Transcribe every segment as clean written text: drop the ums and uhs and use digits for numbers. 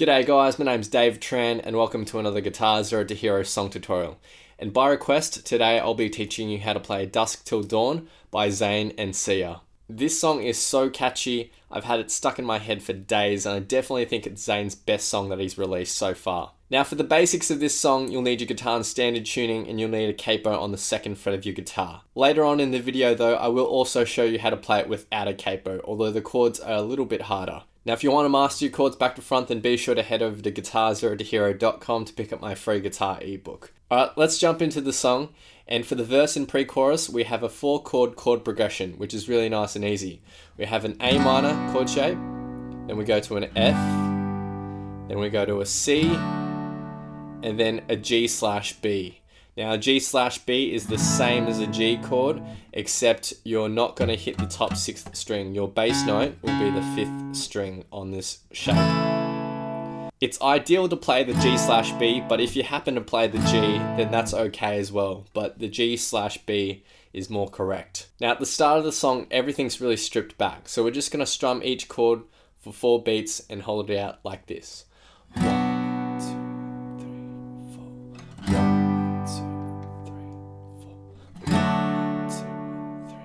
G'day guys, my name's Dave Tran and welcome to another GuitarZero2Hero song tutorial. And by request, today I'll be teaching you how to play Dusk Till Dawn by Zayn and Sia. This song is so catchy, I've had it stuck in my head for days and I definitely think it's Zayn's best song that he's released so far. Now for the basics of this song, you'll need your guitar in standard tuning and you'll need a capo on the second fret of your guitar. Later on in the video though, I will also show you how to play it without a capo, although the chords are a little bit harder. Now if you want to master your chords back to front, then be sure to head over to GuitarZero2Hero.com to pick up my free guitar ebook. Alright, let's jump into the song. And for the verse and pre-chorus, we have a 4-chord chord progression, which is really nice and easy. We have an A minor chord shape, then we go to an F, then we go to a C, and then a G/B. Now a G/B is the same as a G chord, except you're not going to hit the top 6th string. Your bass note will be the 5th string on this shape. It's ideal to play the G/B, but if you happen to play the G, then that's okay as well. But the G/B is more correct. Now at the start of the song, everything's really stripped back. So we're just going to strum each chord for 4 beats and hold it out like this. 1, 2, 3, 4. 1, 2, 3, 4. 1, 2, 3,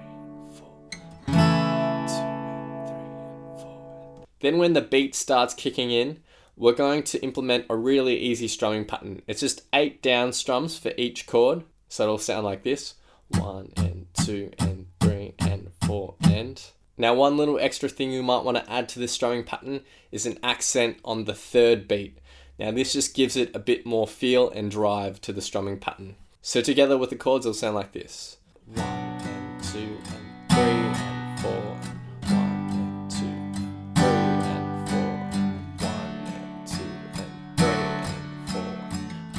4. 1, 2, 3, 4. Then when the beat starts kicking in, we're going to implement a really easy strumming pattern. It's just 8 down strums for each chord. So it'll sound like this. 1 and 2 and 3 and 4 and... Now one little extra thing you might want to add to this strumming pattern is an accent on the 3rd beat. Now this just gives it a bit more feel and drive to the strumming pattern. So together with the chords it'll sound like this. 1 and 2 and 3 and 4. 1 and 2 and 3 and 4. 1 and 2 and 3 and 4.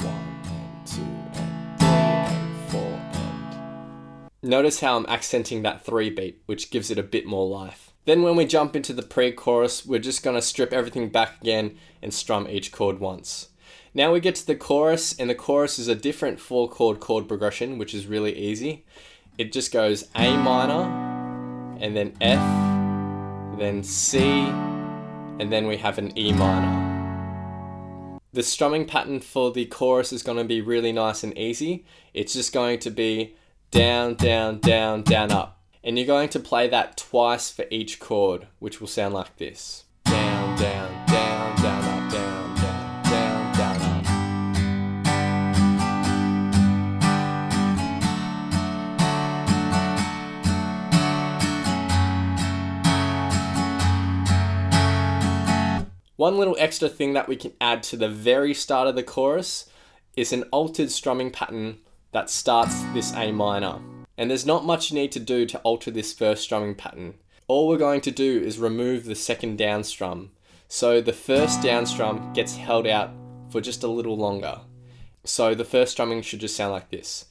1 and 2 and 3 and 4 and... Notice how I'm accenting that 3 beat, which gives it a bit more life. Then when we jump into the pre-chorus, we're just going to strip everything back again and strum each chord once. Now we get to the chorus, and the chorus is a different 4-chord chord progression, which is really easy. It just goes A minor, and then F, then C, and then we have an E minor. The strumming pattern for the chorus is going to be really nice and easy. It's just going to be down, down, down, down, up. And you're going to play that twice for each chord, which will sound like this. Down, down, down, down, up, down, down, down, down, up. One little extra thing that we can add to the very start of the chorus is an altered strumming pattern that starts this A minor. And there's not much you need to do to alter this first strumming pattern. All we're going to do is remove the second down strum. So the first down strum gets held out for just a little longer. So the first strumming should just sound like this.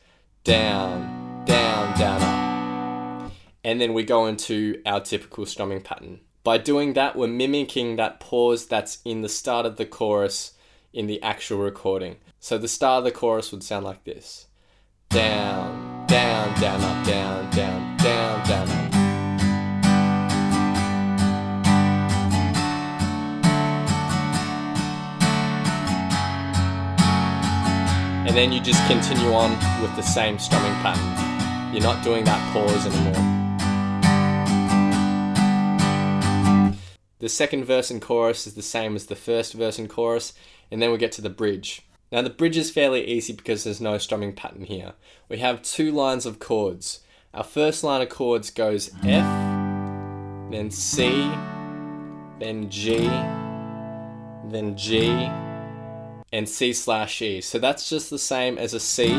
Down, down, down, up. And then we go into our typical strumming pattern. By doing that, we're mimicking that pause that's in the start of the chorus in the actual recording. So the start of the chorus would sound like this. Down, down, down, up, down, down, down, down, up. And then you just continue on with the same strumming pattern. You're not doing that pause anymore. The second verse and chorus is the same as the first verse and chorus, and then we get to the bridge. Now the bridge is fairly easy because there's no strumming pattern here. We have 2 lines of chords. Our first line of chords goes F, then C, then G, then G, and C/E. So that's just the same as a C,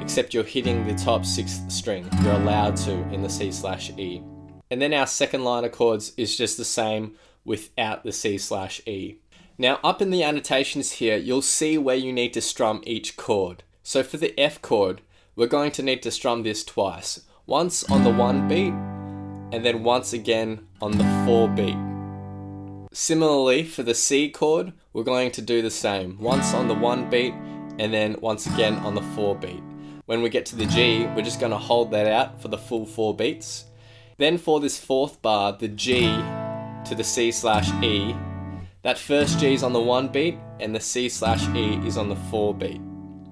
except you're hitting the top 6th string. You're allowed to in the C/E. And then our second line of chords is just the same without the C/E. Now up in the annotations here, you'll see where you need to strum each chord. So for the F chord, we're going to need to strum this twice. Once on the 1 beat, and then once again on the 4 beat. Similarly, for the C chord, we're going to do the same. Once on the 1 beat, and then once again on the 4 beat. When we get to the G, we're just going to hold that out for the full 4 beats. Then for this 4th bar, the G to the C/E, That first G is on the 1 beat and the C/E is on the 4 beat.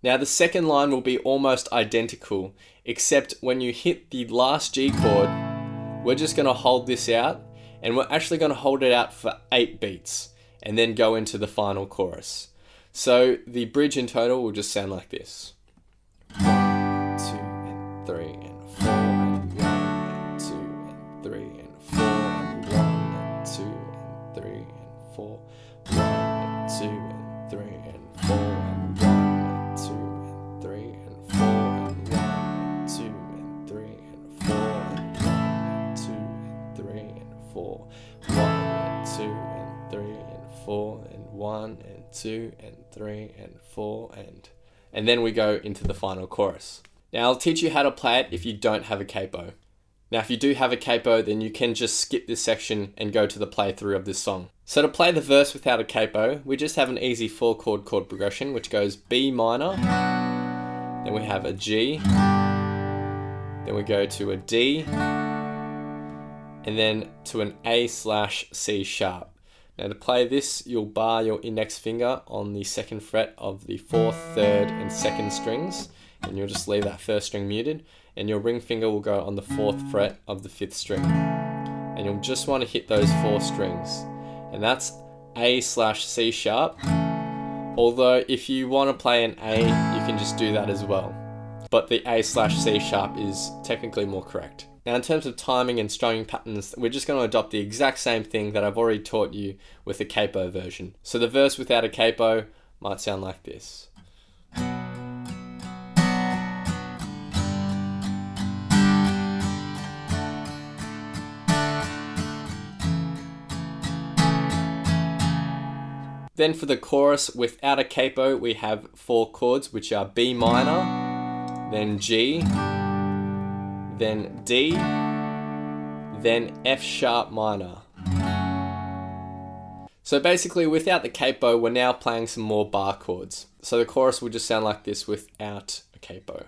Now the second line will be almost identical, except when you hit the last G chord, we're just going to hold this out, and we're actually going to hold it out for 8 beats and then go into the final chorus. So the bridge in total will just sound like this. 1, 2 and 3 and 4 and 1 and 2 and 3 and 4 and 1 and 2 and 3 and 4, 1 and 2 and 3 and 4 and 1 and 2 and 3 and 4 and 1 and 2 and 3 and 4 and 1 and 2 and 3 and 4, 1 and 2 and 3 and 4 and 1 and 2 and 3 and 4 and then we go into the final chorus. Now I'll teach you how to play it if you don't have a capo. Now if you do have a capo, then you can just skip this section and go to the playthrough of this song. So to play the verse without a capo, we just have an easy 4-chord chord progression, which goes B minor, then we have a G, then we go to a D, and then to an A/C sharp. Now to play this, you'll bar your index finger on the 2nd fret of the 4th, 3rd and 2nd strings, and you'll just leave that 1st string muted, and your ring finger will go on the 4th fret of the 5th string. And you'll just want to hit those 4 strings, and that's A/C sharp. Although if you want to play an A, you can just do that as well. But the A/C sharp is technically more correct. Now in terms of timing and strumming patterns, we're just going to adopt the exact same thing that I've already taught you with the capo version. So the verse without a capo might sound like this. Then for the chorus without a capo, we have 4 chords, which are B minor, then G, then D, then F sharp minor. So basically without the capo, we're now playing some more bar chords. So the chorus will just sound like this without a capo.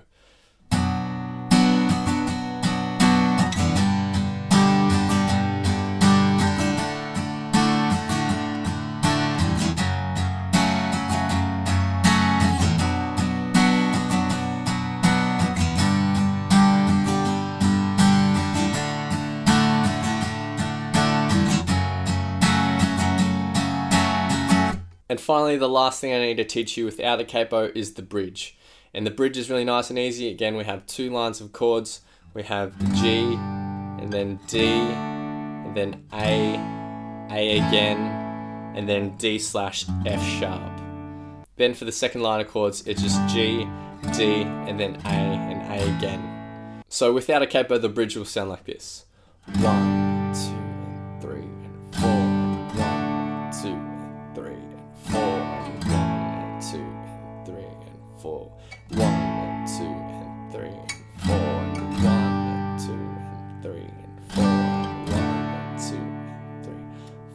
And finally, the last thing I need to teach you without a capo is the bridge. And the bridge is really nice and easy. Again, we have 2 lines of chords. We have G, and then D, and then A again, and then D/F sharp. Then for the second line of chords, it's just G, D, and then A, and A again. So without a capo, the bridge will sound like this. 1, 2, and 3, and 4, and 1, and 2, and 3, and 4, and 1, and 2, and 3, and 4, 1, and 2, and 3, and 4, and 1, and 2, and 3, and 4, and 1, and 2, and 3,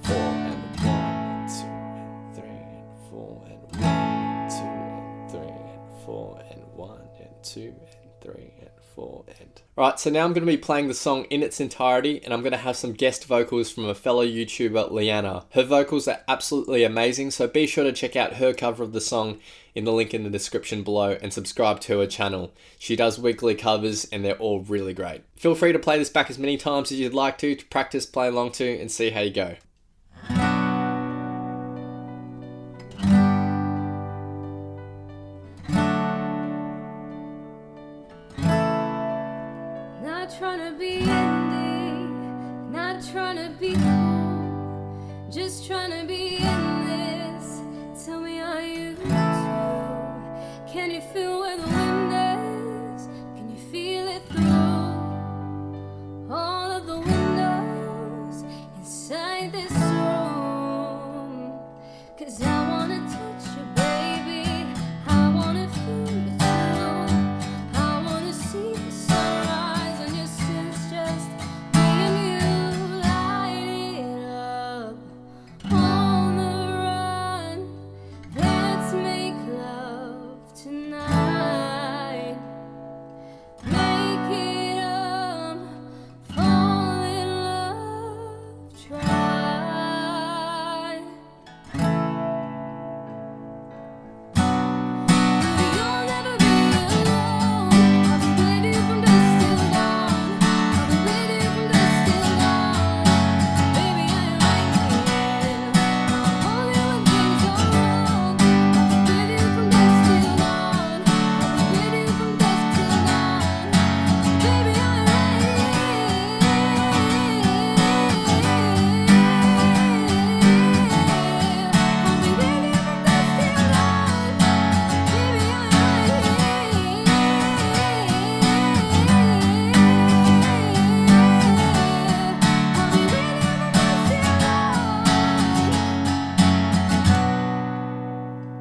4, and 1, and 2, and 3, and 4, and 1, and 2, and 3, and 4, and 1, and 2, and 3, and 4, and... Alright, so now I'm going to be playing the song in its entirety, and I'm going to have some guest vocals from a fellow YouTuber, Leanna. Her vocals are absolutely amazing, so be sure to check out her cover of the song in the link in the description below and subscribe to her channel. She does weekly covers and they're all really great. Feel free to play this back as many times as you'd like to practice, play along to, and see how you go. Not trying to be indie, not trying to be cool, just trying to be in this. Tell me, are you too? Can you feel where the wind is? Can you feel it through all of the windows inside this room? 'Cause I wanna touch you, baby, I wanna feel you too, I wanna see the sunrise and your sins, just me and you, light it up on the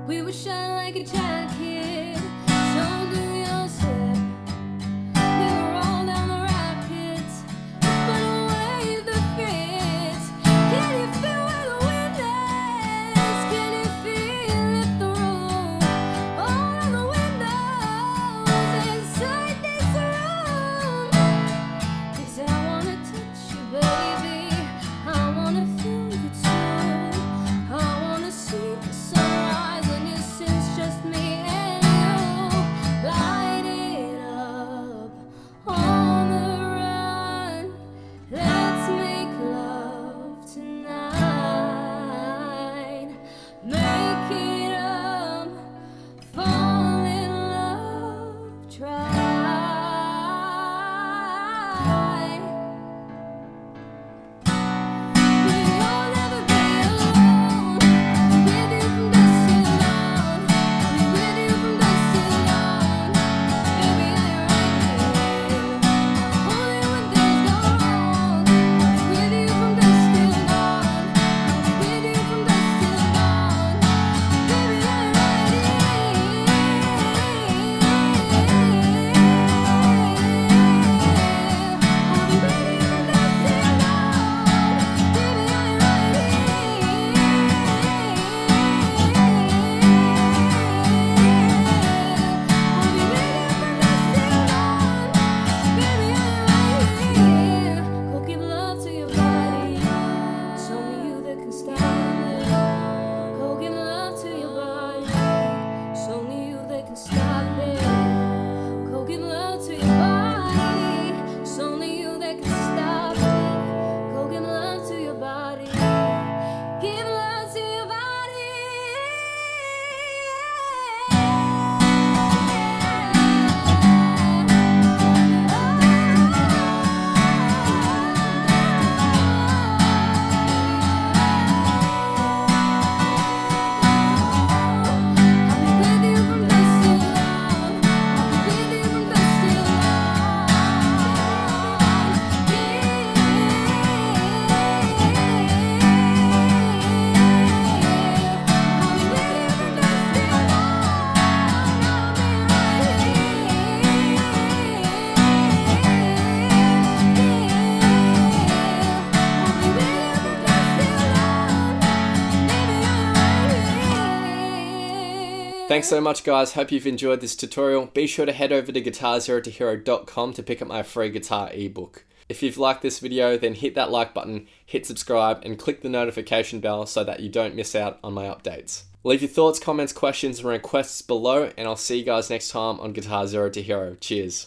We would shine like a jacket. So do your step. We were all down the rapids. Put away the fits. Can you feel where the wind is? Can you feel if the room? All of the windows inside this room. 'Cause I wanna touch you, baby. I wanna feel you too. I wanna see the sunrise when you see it's just me and you. Light it up on the run. Let's make love tonight. Make it up. Fall in love. Try. You'll never be alone. With you from dusk till dawn. With you from dusk till dawn. Baby, I'm right here. Only when things go wrong. With you from dusk till dawn. With you from dusk till dawn. Baby, I'm right here. Go give love to your body. It's only you that can stop it. Go give love to your body. It's only you that can stop it. Go give love to your body. It's only you that can stop it. Go give love to your body. Give love to your Thanks so much, guys. Hope you've enjoyed this tutorial. Be sure to head over to GuitarZero2Hero.com to pick up my free guitar ebook. If you've liked this video, then hit that like button, hit subscribe, and click the notification bell so that you don't miss out on my updates. Leave your thoughts, comments, questions, and requests below, and I'll see you guys next time on Guitar Zero to Hero. Cheers.